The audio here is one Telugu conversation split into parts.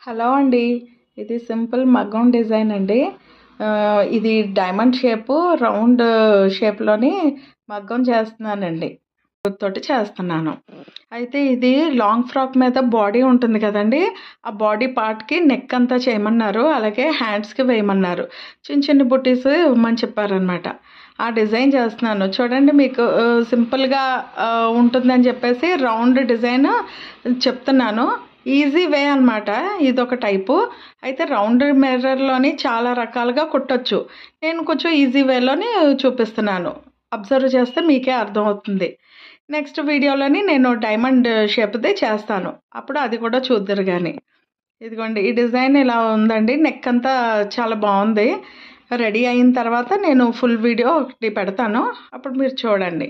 హలో అండి. ఇది సింపుల్ మగ్గం డిజైన్ అండి. ఇది డైమండ్ షేపు రౌండ్ షేప్‌లోని మగ్గం చేస్తున్నానండి. తోటి చేస్తున్నాను. అయితే ఇది లాంగ్ ఫ్రాక్ మీద బాడీ ఉంటుంది కదండీ! ఆ బాడీ పార్ట్‌కి నెక్ అంతా చేయమన్నారు. అలాగే హ్యాండ్స్‌కి వేయమన్నారు. చిన్న చిన్న బుట్టీస్ ఇవ్వమని చెప్పారనమాట. ఆ డిజైన్ చేస్తున్నాను. చూడండి మీకు సింపుల్‌గా ఉంటుందని చెప్పేసి రౌండ్ డిజైన్ చెప్తున్నాను. ఈజీ వే అనమాట. ఇదొక టైపు. అయితే రౌండ్ మిర్రర్‌లోని చాలా రకాలుగా కుట్టొచ్చు. నేను కొంచెం ఈజీ వేలోని చూపిస్తున్నాను. అబ్జర్వ్ చేస్తే మీకే అర్థమవుతుంది. నెక్స్ట్ వీడియోలోని నేను డైమండ్ షేప్‌ది చేస్తాను. అప్పుడు అది కూడా చూద్దురు గాని. ఇదిగోండి ఈ డిజైన్ ఇలా ఉందండి. నెక్ అంతా చాలా బావుంది. రెడీ అయిన తర్వాత నేను ఫుల్ వీడియో ఒకటి పెడతాను. అప్పుడు మీరు చూడండి.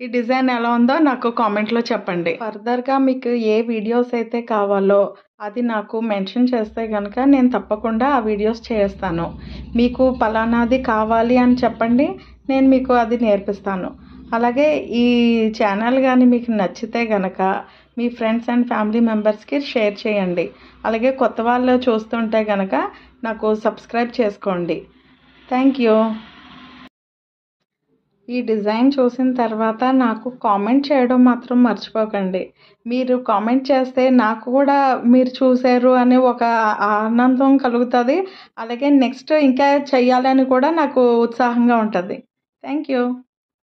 ఈ డిజైన్ ఎలా ఉందో నాకు కామెంట్లో చెప్పండి. ఫర్దర్‌గా మీకు ఏ వీడియోస్ అయితే కావాలో అది నాకు మెన్షన్ చేస్తే గనక నేను తప్పకుండా ఆ వీడియోస్ చేస్తాను. మీకు పలానాది కావాలి అని చెప్పండి. నేను మీకు అది నేర్పిస్తాను. అలాగే ఈ ఛానల్ గాని మీకు నచ్చితే గనక మీ ఫ్రెండ్స్ అండ్ ఫ్యామిలీ మెంబర్స్‌కి షేర్ చేయండి. అలాగే కొత్త వాళ్ళు చూస్తుంటే గనక నాకు సబ్స్క్రైబ్ చేసుకోండి. Thank you. ఈ డిజైన్ చూసిన తర్వాత నాకు కామెంట్ చేయడం మాత్రం మర్చిపోకండి. మీరు కామెంట్ చేస్తే నాకు కూడా మీరు చూసారు అనే ఒక ఆనందం కలుగుతుంది. అలాగే నెక్స్ట్ ఇంకా చెయ్యాలని కూడా నాకు ఉత్సాహంగా ఉంటుంది. Thank you.